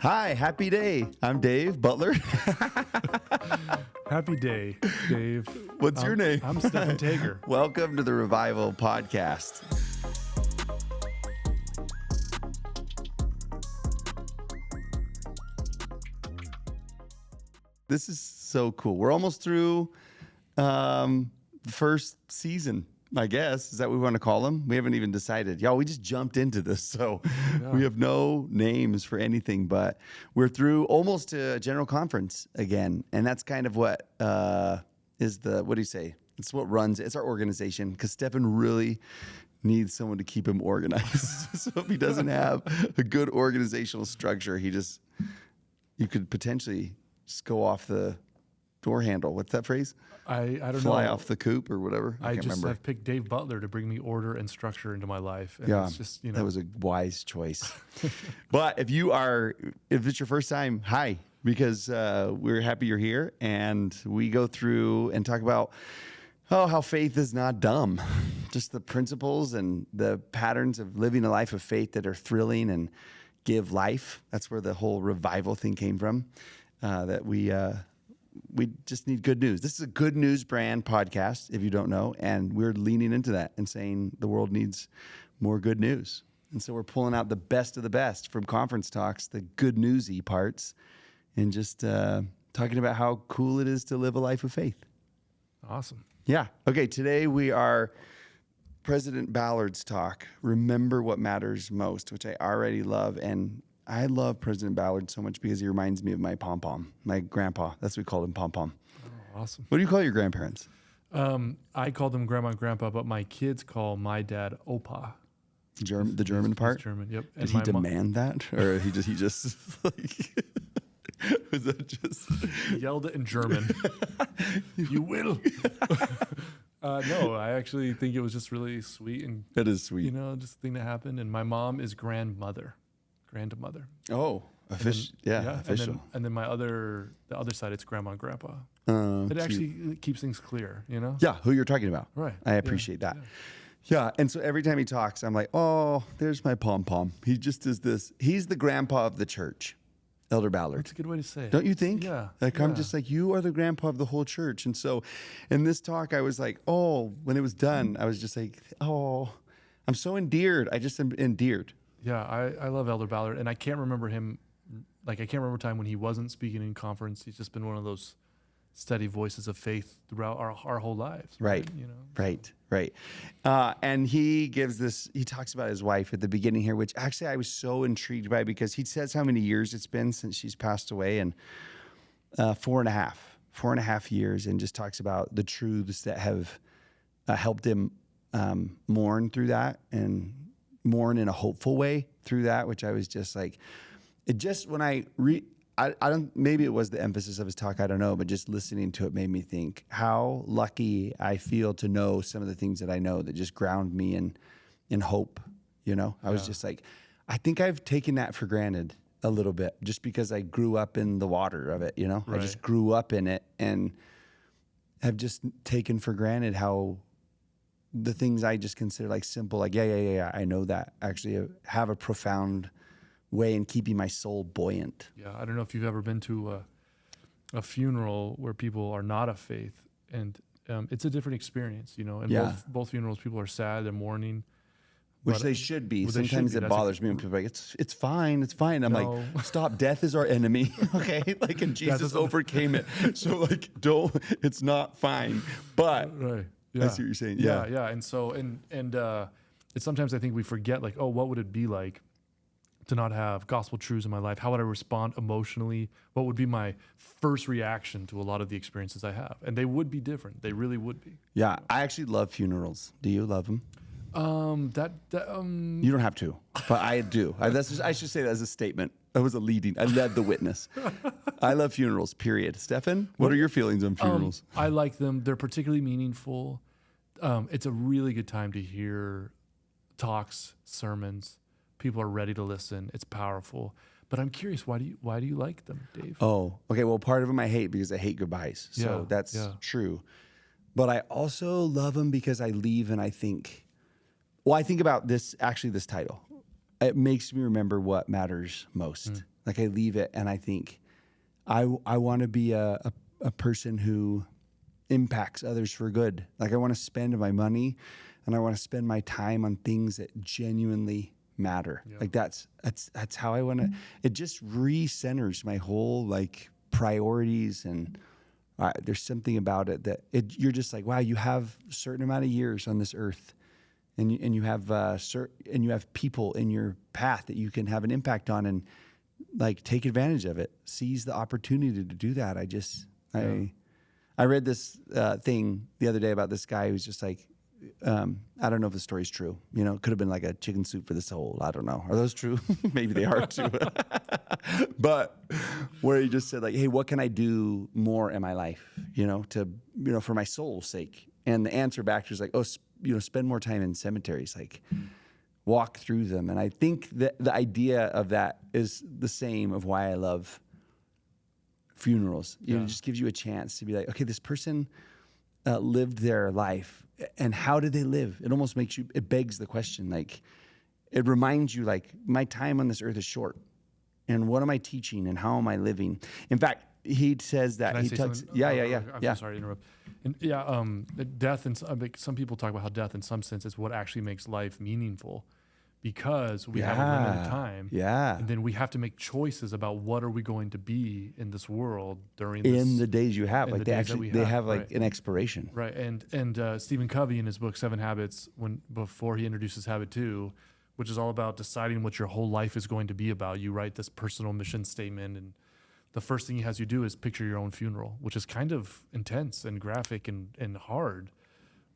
Hi, happy day. I'm Dave Butler. Happy day, Dave. What's your name? I'm Stephan Taeger. Welcome to the RVVL Podcast. This is so cool. We're almost through the first season, I guess. Is that what we want to call them? We haven't even decided. Y'all, we just jumped into this, so we have no names for anything, but we're through almost to a general conference again. And that's kind of what is the, what do you say? It's what runs, it's our organization, because Stephan really needs someone to keep him organized. So if he doesn't have a good organizational structure, you could potentially just go off the door handle. What's that phrase? I don't know. Fly off the coop or whatever. I just have picked Dave Butler to bring me order and structure into my life. And Yeah, it's just, that was a wise choice. But if it's your first time, hi, because we're happy you're here. And we go through and talk about how faith is not dumb. Just the principles and the patterns of living a life of faith that are thrilling and give life. That's where the whole revival thing came from, that we just need good news. This is a good news brand podcast, if you don't know, and we're leaning into that and saying the world needs more good news. And so we're pulling out the best of the best from conference talks, the good newsy parts, and just talking about how cool it is to live a life of faith. Awesome. Yeah. Okay, today we are President Ballard's talk, Remember What Matters Most, which I already love. And I love President Ballard so much because he reminds me of my pom-pom, my grandpa. That's what we called him, pom-pom. Oh, awesome. What do you call your grandparents? I call them grandma and grandpa, but my kids call my dad Opa. The German part? He's German, yep. Did he demand that? Or he just like, was that just? He yelled it in German. You will. No, I actually think it was just really sweet. And that is sweet. Just a thing that happened. And my mom is grandmother. Oh, official. Yeah, official. And then the other side, it's grandma and grandpa. It actually keeps things clear, Yeah, who you're talking about. Right. I appreciate that. Yeah, and so every time he talks, I'm like, oh, there's my pom-pom. He just is this. He's the grandpa of the church, Elder Ballard. That's a good way to say it. Don't you think? Yeah. I'm just like, you are the grandpa of the whole church. And so in this talk, I was like, oh, when it was done, I was just like, oh, I'm so endeared. I just am endeared. Yeah, I love Elder Ballard, and I can't remember him. I can't remember a time when he wasn't speaking in conference. He's just been one of those steady voices of faith throughout our whole lives. Right. Right. And he talks about his wife at the beginning here, which actually I was so intrigued by because he says how many years it's been since she's passed away, and 4.5 years, and just talks about the truths that have helped him mourn through that and mourn in a hopeful way through that, which I was just like, it just, when I don't, maybe it was the emphasis of his talk, I don't know, but just listening to it made me think how lucky I feel to know some of the things that I know that just ground me in hope. I was just like, I think I've taken that for granted a little bit just because I grew up in the water of it, Right. I just grew up in it and have just taken for granted how the things I just consider like simple, like, yeah, I know that actually have a profound way in keeping my soul buoyant. Yeah, I don't know if you've ever been to a funeral where people are not of faith, and it's a different experience, And both funerals, people are sad, they're mourning. Which they should be. Sometimes it bothers me when people are like, it's fine. I'm like, stop, death is our enemy. Okay? Like, and Jesus overcame it. So like, it's not fine. But right. I see what you're saying. Yeah. And so, it's sometimes I think we forget, like, oh, what would it be like to not have gospel truths in my life? How would I respond emotionally? What would be my first reaction to a lot of the experiences I have? And they would be different. They really would be. Yeah. I actually love funerals. Do you love them? You don't have to, but I do. I should say that as a statement. I led the witness. I love funerals, period. Stephan, what are your feelings on funerals? I like them. They're particularly meaningful. It's a really good time to hear talks, sermons. People are ready to listen. It's powerful. But I'm curious, why do you like them, Dave? Oh, okay. Well, part of them I hate because I hate goodbyes. So that's true. But I also love them because I leave and I think about this title. It makes me remember what matters most. Like I leave it and I think I want to be a person who impacts others for good. Like I want to spend my money and I want to spend my time on things that genuinely matter. Yeah. Like that's how I want to, it just recenters my whole like priorities. And there's something about it that you're just like, wow, you have a certain amount of years on this earth, and you have people in your path that you can have an impact on, and like take advantage of it, seize the opportunity to do that. I read this thing the other day about this guy who's just like, I don't know if the story's true. You know, it could have been like a chicken soup for the soul. I don't know. Are those true? Maybe they are too. But where he just said like, hey, what can I do more in my life? You know, for my soul's sake. And the answer back to is like, oh, spend more time in cemeteries, like walk through them. And I think that the idea of that is the same of why I love funerals. You know, it just gives you a chance to be like, okay, this person lived their life, and how did they live? It almost it begs the question, like, it reminds you, like, my time on this earth is short, and what am I teaching, and how am I living? In fact, he says that I'm sorry to interrupt. And death, and some people talk about how death, in some sense, is what actually makes life meaningful, because we have a limited time. Yeah. And then we have to make choices about what are we going to be in this world in the days you have. Like they have like an expiration. Right. And Stephen Covey in his book 7 Habits, before he introduces habit 2, which is all about deciding what your whole life is going to be about, you write this personal mission statement, and the first thing he has you do is picture your own funeral, which is kind of intense and graphic and hard,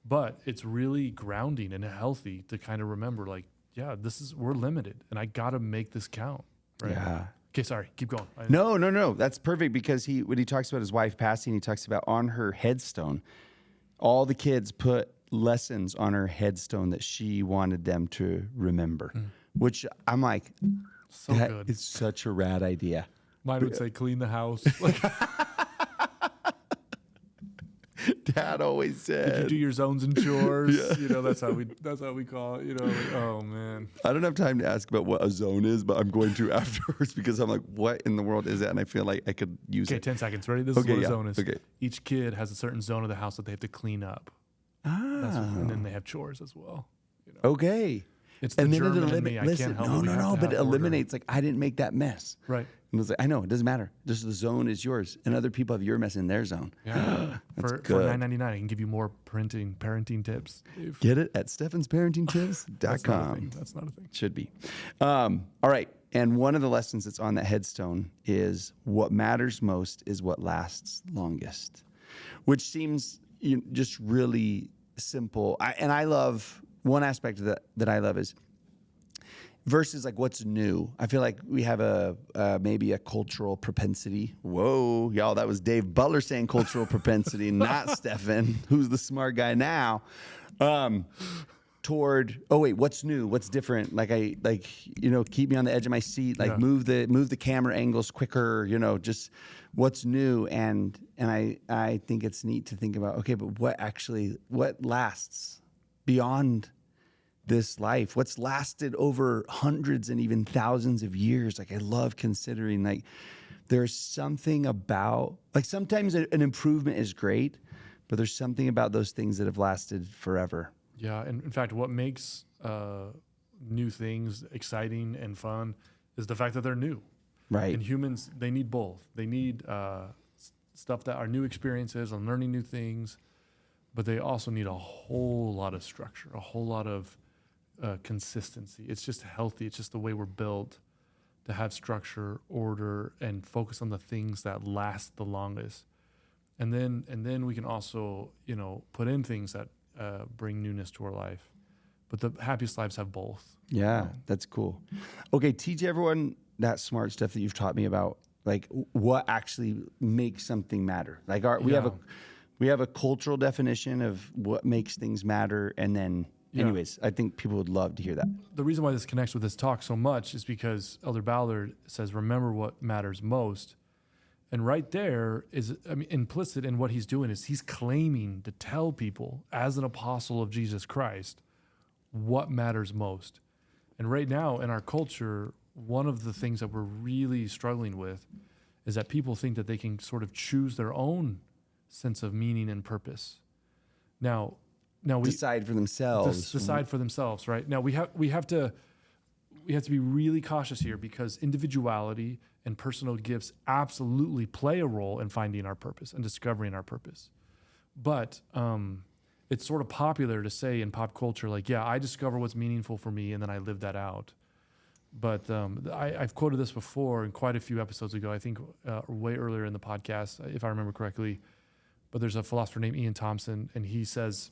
but it's really grounding and healthy to kind of remember, like, yeah, we're limited, and I got to make this count. Right? Yeah. Okay, sorry, keep going. No. That's perfect, because when he talks about his wife passing, he talks about on her headstone, all the kids put lessons on her headstone that she wanted them to remember, which I'm like, so good. It's such a rad idea. Mine would say clean the house. Dad always said, did you do your zones and chores? Yeah. You know, that's how we call it. You know, like, oh man. I don't have time to ask about what a zone is, but I'm going to afterwards, because I'm like, what in the world is that? And I feel like I could use it. Okay, 10 seconds. Ready? This is what a zone is. Okay. Each kid has a certain zone of the house that they have to clean up. And then they have chores as well. You know? Okay. It's the German in me. I can't help it. No, but it eliminates, like, I didn't make that mess. Right. And I was like, I know, it doesn't matter. Just the zone is yours, and other people have your mess in their zone. Yeah. For $9.99, I can give you more parenting tips. Dave. Get it at stephansparentingtips.com. That's not a thing. Should be. All right. And one of the lessons that's on that headstone is what matters most is what lasts longest, which seems just really simple. I love one aspect of that I love is versus like what's new. I feel like we have maybe a cultural propensity. Whoa, y'all, that was Dave Butler saying cultural propensity, not Stephan, who's the smart guy now. Toward, oh wait, what's new? What's different? Keep me on the edge of my seat. Like move the camera angles quicker. Just what's new. And I think it's neat to think about. Okay, but what lasts beyond this life? What's lasted over hundreds and even thousands of years? Like I love considering. Like there's something about sometimes an improvement is great, but there's something about those things that have lasted forever. Yeah, and in fact, what makes new things exciting and fun is the fact that they're new. Right. And humans, they need both. They need stuff that are new experiences and learning new things, but they also need a whole lot of structure, a whole lot of consistency. It's just healthy. It's just the way we're built to have structure, order, and focus on the things that last the longest. And then we can also, put in things that bring newness to our life. But the happiest lives have both. Yeah, that's cool. Okay, teach everyone that smart stuff that you've taught me about, like what actually makes something matter. Like we have a cultural definition of what makes things matter, and then anyways, I think people would love to hear that. The reason why this connects with this talk so much is because Elder Ballard says, remember what matters most. And right there is, implicit in what he's doing is he's claiming to tell people as an apostle of Jesus Christ what matters most. And right now in our culture, one of the things that we're really struggling with is that people think that they can sort of choose their own sense of meaning and purpose. Now we decide for themselves. Decide for themselves, right? Now we have to be really cautious here, because individuality and personal gifts absolutely play a role in finding our purpose and discovering our purpose. But it's sort of popular to say in pop culture, like, yeah, I discover what's meaningful for me and then I live that out. But I've quoted this before in quite a few episodes ago, I think way earlier in the podcast, if I remember correctly. But there's a philosopher named Ian Thompson, and he says,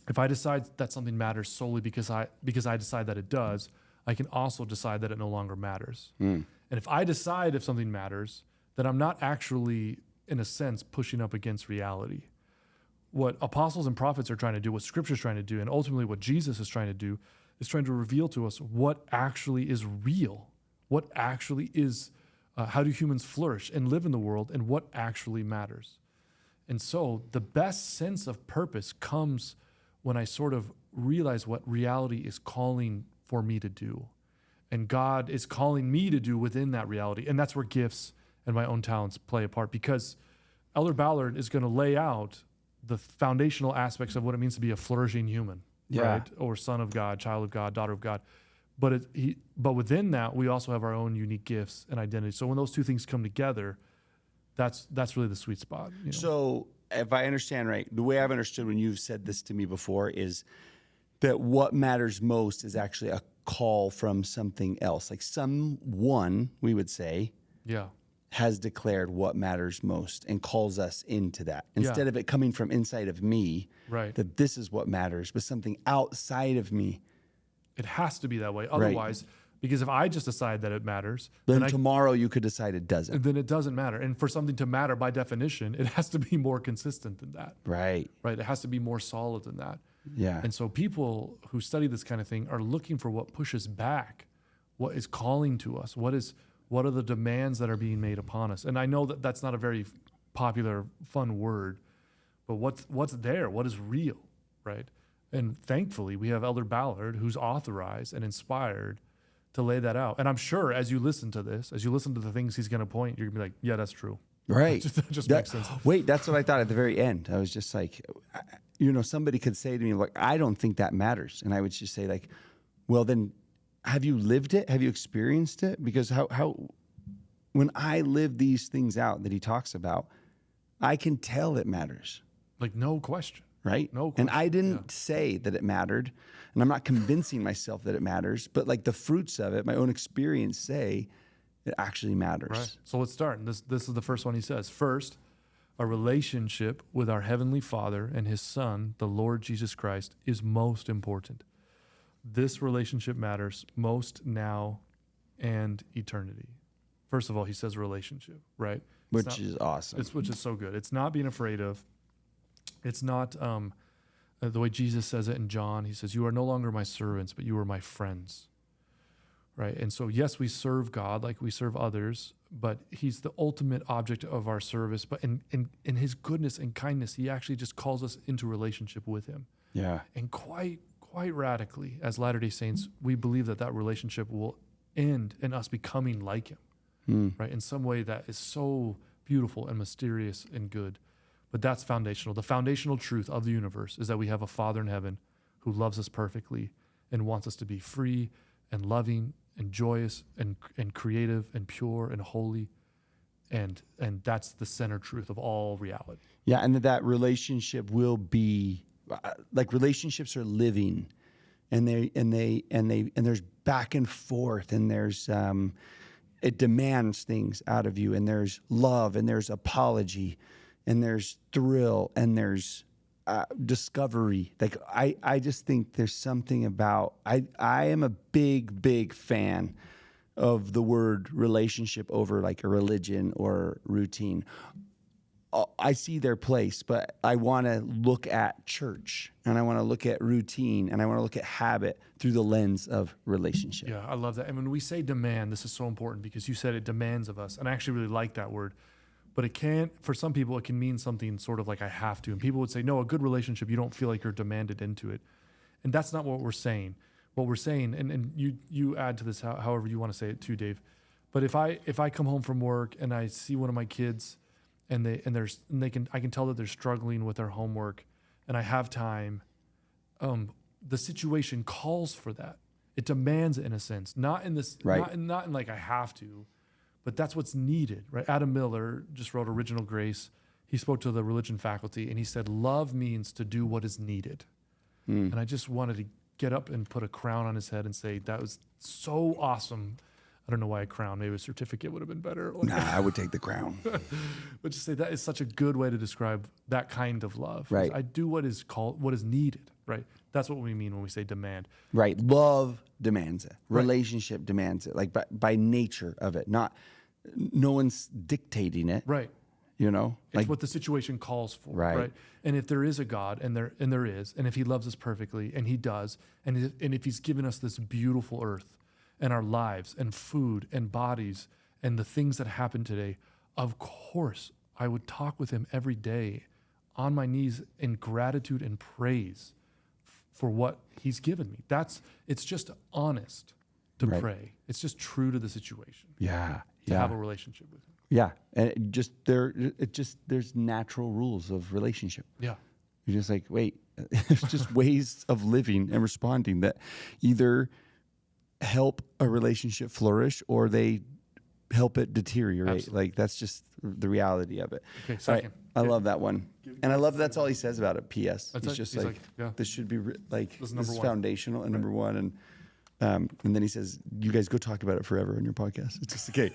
if I decide that something matters solely because I decide that it does, I can also decide that it no longer matters. And if I decide if something matters, then I'm not actually, in a sense, pushing up against reality. What apostles and prophets are trying to do, what Scripture's trying to do, and ultimately what Jesus is trying to do, is trying to reveal to us what actually is real, what actually is, how do humans flourish and live in the world, and what actually matters. And so the best sense of purpose comes when I sort of realize what reality is calling for me to do, and God is calling me to do within that reality. And that's where gifts and my own talents play a part, because Elder Ballard is going to lay out the foundational aspects of what it means to be a flourishing human, right? Or son of God, child of God, daughter of God. But within that, we also have our own unique gifts and identity. So when those two things come together, that's really the sweet spot. You know? So if I understand right, the way I've understood when you've said this to me before is that what matters most is actually a call from something else. Like someone, we would say, has declared what matters most and calls us into that. Instead of it coming from inside of me, that this is what matters, but something outside of me. It has to be that way. Otherwise, because if I just decide that it matters, then tomorrow you could decide it doesn't. Then it doesn't matter. And for something to matter, by definition, it has to be more consistent than that. Right. It has to be more solid than that. Yeah. And so people who study this kind of thing are looking for what pushes back, what is calling to us, what are the demands that are being made upon us. And I know that that's not a very popular, fun word, but what's there? What is real, right? And thankfully, we have Elder Ballard, who's authorized and inspired to lay that out. And I'm sure as you listen to this, as you listen to the things he's going to point, you're going to be like, yeah, that's true. Right. That just makes sense. Wait, that's what I thought at the very end. I was just like, somebody could say to me, like, I don't think that matters. And I would just say, like, well, then have you lived it? Have you experienced it? Because how when I live these things out that he talks about, I can tell it matters. Like, no question. Right? No question. And I didn't say that it mattered, and I'm not convincing myself that it matters, but like the fruits of it, my own experience say it actually matters. Right. So let's start. This is the first one he says. First, a relationship with our Heavenly Father and His Son, the Lord Jesus Christ, is most important. This relationship matters most now and eternity. First of all, he says relationship, right? Which is awesome. Which is so good. It's not being afraid of. It's not the way Jesus says it in John. He says, you are no longer my servants, but you are my friends, right? And so, yes, we serve God like we serve others, but He's the ultimate object of our service. But in His goodness and kindness, He actually just calls us into relationship with Him. Yeah. And quite radically, as Latter-day Saints, we believe that relationship will end in us becoming like Him, right? In some way that is so beautiful and mysterious and good. But that's foundational. The foundational truth of the universe is that we have a Father in heaven who loves us perfectly and wants us to be free and loving and joyous and creative and pure and holy. And that's the center truth of all reality. Yeah, and that relationship will be like relationships are living, and there's back and forth, and there's it demands things out of you, and there's love, and there's apology, and there's thrill, and there's discovery. Like I just think there's something about I am a big fan of the word relationship over like a religion or routine. I see their place, but I want to look at church, and I want to look at routine, and I want to look at habit through the lens of relationship. Yeah, I love that. And when we say demand, this is so important because you said it demands of us, and I actually really like that word. But it can, for some people, it can mean something sort of like I have to. And people would say, no, a good relationship, you don't feel like you're demanded into it. And that's not what we're saying. what we're saying, and you add to this however you want to say it too, Dave. But if I come home from work and I see one of my kids and I can tell that they're struggling with their homework and I have time, the situation calls for that. It demands it in a sense, not in this, right. not in like I have to, but that's what's needed, right? Adam Miller just wrote Original Grace. He spoke to the religion faculty and he said, love means to do what is needed. And I just wanted to get up and put a crown on his head and say, that was so awesome. I don't know why a crown, maybe a certificate would have been better. Nah, I would take the crown. But just say that is such a good way to describe that kind of love. Right. I do what is needed, right? That's what we mean when we say demand. Right. Love demands it. Right. Relationship demands it. Like by nature of it. No one's dictating it. Right. You know? It's like what the situation calls for. Right. And if there is a God, and there is, and if he loves us perfectly, and he does, and if he's given us this beautiful earth and our lives and food and bodies and the things that happen today, of course, I would talk with him every day on my knees in gratitude and praise for what he's given me. It's just honest to Right. pray. It's just true to the situation. Yeah. To have a relationship with him. Yeah. And there's natural rules of relationship. Yeah. You're just like, wait, there's just ways of living and responding that either help a relationship flourish or they help it deteriorate. Absolutely. Like that's just the reality of it. Okay, second. I love that one. And I love that's all he says about it. P.S. That's He's it. just He's like, yeah. this should be This is this is number one. foundational and number one. And then he says, you guys go talk about it forever on your podcast. It's just okay.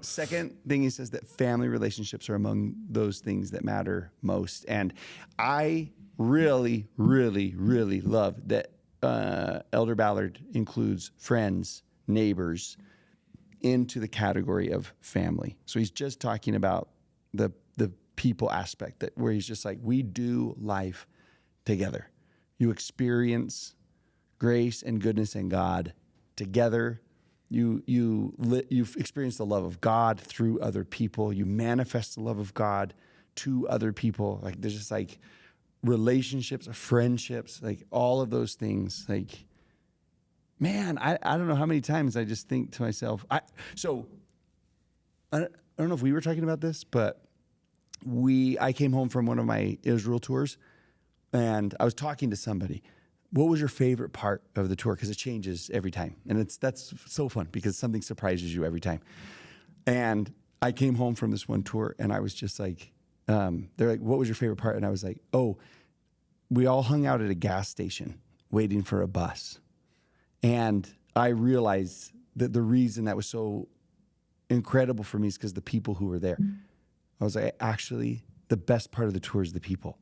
Second thing he says that family relationships are among those things that matter most. And I really, really, really love that Elder Ballard includes friends, neighbors into the category of family. So he's just talking about the people aspect where he's just like, we do life together. You experience grace and goodness and God together. You've experienced the love of God through other people. You manifest the love of God to other people. Like there's just like relationships, friendships, like all of those things. Like, man, I don't know how many times I just think to myself. I don't know if we were talking about this, but I came home from one of my Israel tours, and I was talking to somebody. What was your favorite part of the tour? Because it changes every time. And that's so fun because something surprises you every time. And I came home from this one tour and I was just like, they're like, what was your favorite part? And I was like, we all hung out at a gas station waiting for a bus. And I realized that the reason that was so incredible for me is because the people who were there. I was like, actually, the best part of the tour is the people.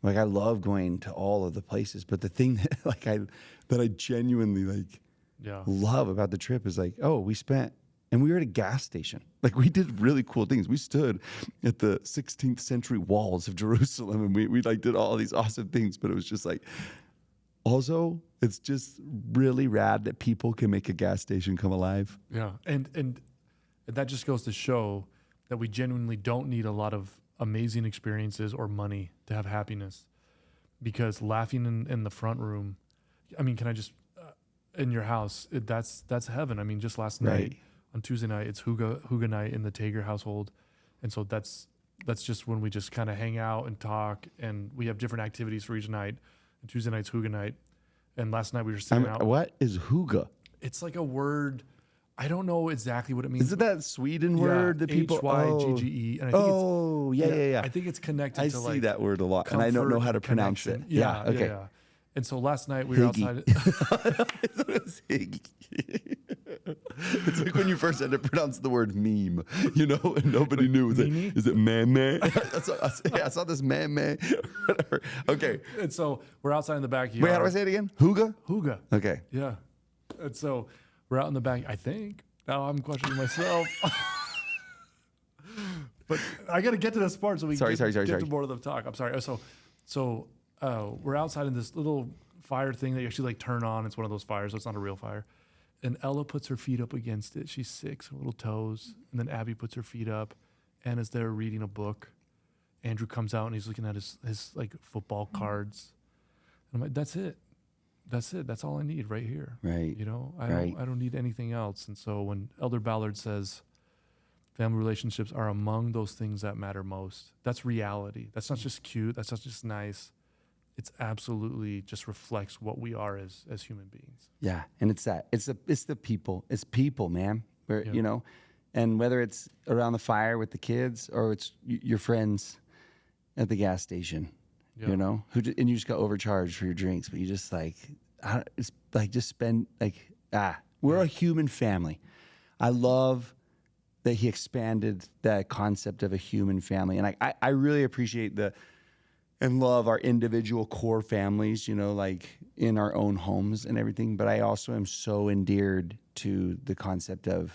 Like I love going to all of the places, but the thing that I genuinely love about the trip is like, we were at a gas station. Like we did really cool things. We stood at the 16th century walls of Jerusalem and we did all these awesome things, but it was just like, also it's just really rad that people can make a gas station come alive. Yeah. And that just goes to show that we genuinely don't need a lot of amazing experiences or money to have happiness, because laughing in the front room, I mean, can I just in your house, that's heaven. I mean, just last night on Tuesday night, it's Huga night in the Taeger household, and so that's just when we just kind of hang out and talk, and we have different activities for each night. And Tuesday night's Huga night, and last night we were sitting out. What is Huga? It's like a word. I don't know exactly what it means. Is it that Sweden word that people? H-Y-G-G-E. And I think yeah. I think it's connected I to see that word a lot, and I don't know how to pronounce it. Yeah, okay. Yeah. And so last night we were outside. It's like when you first had to pronounce the word meme, and nobody knew. Is it meme? I saw this meme. Okay. And so we're outside in the backyard. Wait, how do I say it again? Huga? Huga. Okay. Yeah. And so we're out in the back, I think. Now I'm questioning myself. But I got to get to this part so we can get to more of the talk. I'm sorry. So we're outside in this little fire thing that you actually turn on. It's one of those fires, so it's not a real fire. And Ella puts her feet up against it. She's 6, her little toes. And then Abby puts her feet up. Anna's there reading a book. Andrew comes out and he's looking at his football cards. And I'm like, that's it. that's it. That's all I need right here. Right. You know, I Right. don't need anything else. And so when Elder Ballard says family relationships are among those things that matter most, that's reality. That's not just cute. That's not just nice. It's absolutely just reflects what we are as human beings. Yeah. And it's the people. It's people, man. Where, Yeah. you know, and whether it's around the fire with the kids or it's your friends at the gas station, Yeah. you know, and you just got overcharged for your drinks, but you just it's like just spend we're a human family. I love that he expanded that concept of a human family. And I really appreciate and love our individual core families, you know, like in our own homes and everything. But I also am so endeared to the concept of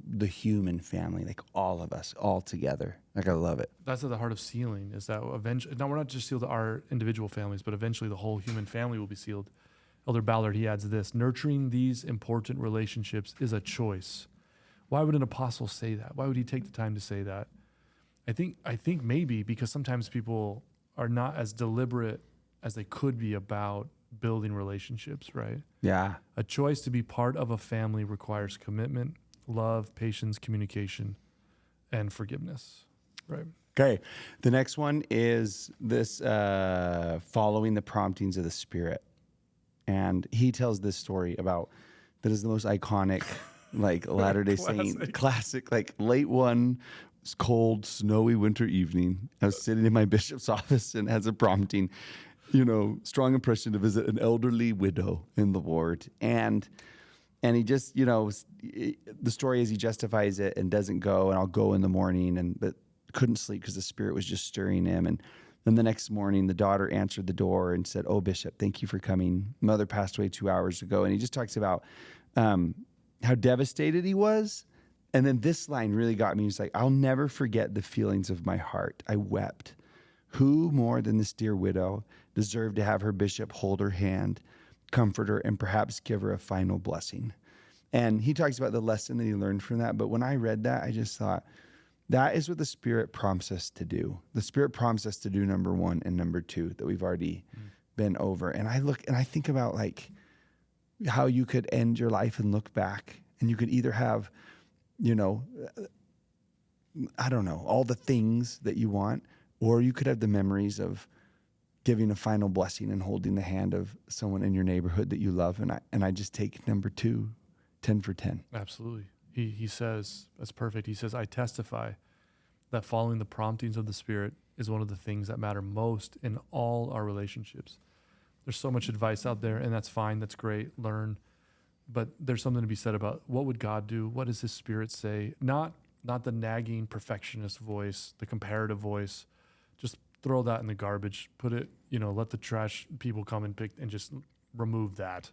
the human family, like all of us all together. Like I love it. That's at the heart of sealing, is that eventually, now we're not just sealed to our individual families, but eventually the whole human family will be sealed. Elder Ballard, he adds this: nurturing these important relationships is a choice. Why would an apostle say that? Why would he take the time to say that? I think maybe because sometimes people are not as deliberate as they could be about building relationships, right? Yeah. A choice to be part of a family requires commitment, love, patience, communication, and forgiveness, right? Okay. The next one is this following the promptings of the Spirit. And he tells this story about that is the most iconic, like Latter-day Saint classic, like late one cold, snowy winter evening. I was sitting in my bishop's office and has a prompting, you know, strong impression to visit an elderly widow in the ward. And he just, you know, the story is he justifies it and doesn't go, and I'll go in the morning, but couldn't sleep because the Spirit was just stirring him. And then the next morning, the daughter answered the door and said, "Oh, Bishop, thank you for coming. Mother passed away 2 hours ago." And he just talks about how devastated he was. And then this line really got me. He's like, "I'll never forget the feelings of my heart. I wept. Who more than this dear widow deserved to have her bishop hold her hand, comfort her, and perhaps give her a final blessing?" And he talks about the lesson that he learned from that. But when I read that, I just thought, that is what the Spirit prompts us to do. The Spirit prompts us to do number one and number two that we've already been over. And I look and I think about like how you could end your life and look back, and you could either have, you know, I don't know, all the things that you want, or you could have the memories of giving a final blessing and holding the hand of someone in your neighborhood that you love. And I just take number 2, 10 for 10. Absolutely. He says, that's perfect. He says, "I testify that following the promptings of the Spirit is one of the things that matter most in all our relationships." There's so much advice out there, and that's fine. That's great. Learn. But there's something to be said about what would God do? What does his Spirit say? Not the nagging perfectionist voice, the comparative voice. Just throw that in the garbage. Put it, you know, let the trash people come and pick and just remove that.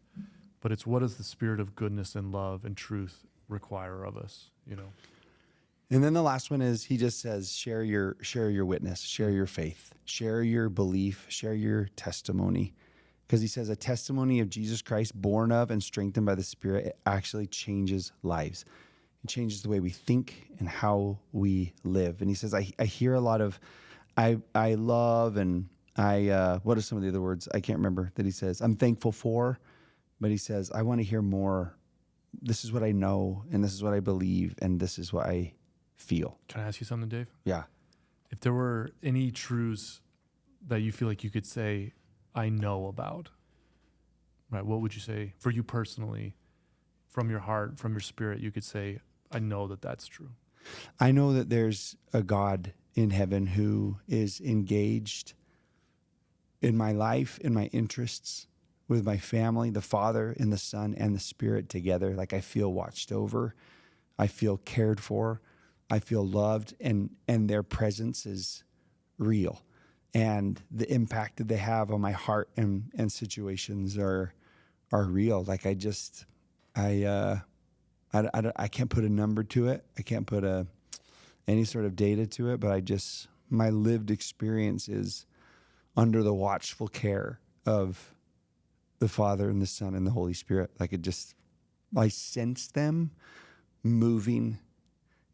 But it's, what does the Spirit of goodness and love and truth require of us, you know? And then the last one is he just says, share your witness, share your faith, share your belief, share your testimony. Because he says a testimony of Jesus Christ born of and strengthened by the Spirit, it actually changes lives. It changes the way we think and how we live. And he says, I hear a lot of, I love, and what are some of the other words? I can't remember that he says. I'm thankful for, but he says, I want to hear more. This is what I know, and this is what I believe, and this is what I feel. Can I ask you something, Dave? Yeah. If there were any truths that you feel like you could say, I know about, right? What would you say for you personally, from your heart, from your spirit? You could say, I know that that's true. I know that there's a God in heaven who is engaged in my life, in my interests, with my family, the Father and the Son and the Spirit together. Like I feel watched over. I feel cared for. I feel loved, and their presence is real. And the impact that they have on my heart and situations are real. Like I can't put a number to it. I can't put any sort of data to it, but my lived experience is under the watchful care of the Father and the Son and the Holy Spirit. Like I sense them moving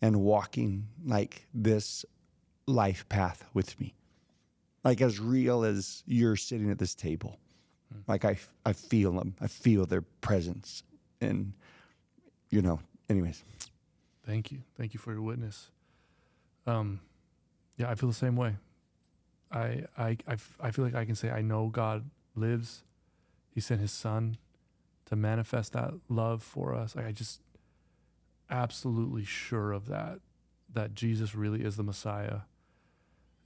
and walking like this life path with me. Like as real as you're sitting at this table. Like I feel them. I feel their presence. And, anyways. Thank you. Thank you for your witness. Yeah, I feel the same way. I feel like I can say I know God lives. He sent his son to manifest that love for us. I just absolutely sure of that Jesus really is the Messiah.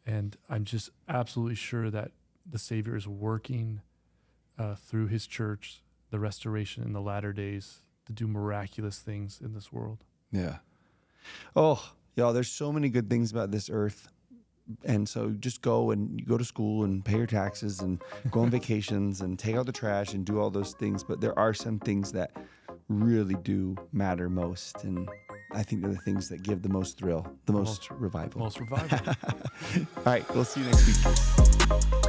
And I'm just absolutely sure that the Savior is working through his church, the restoration in the latter days, to do miraculous things in this world. Yeah. Oh, y'all, there's so many good things about this earth. And so just go to school and pay your taxes and go on vacations and take out the trash and do all those things. But there are some things that really do matter most. And I think they're the things that give the most thrill, the most revival. Most revival. All right. We'll see you next week.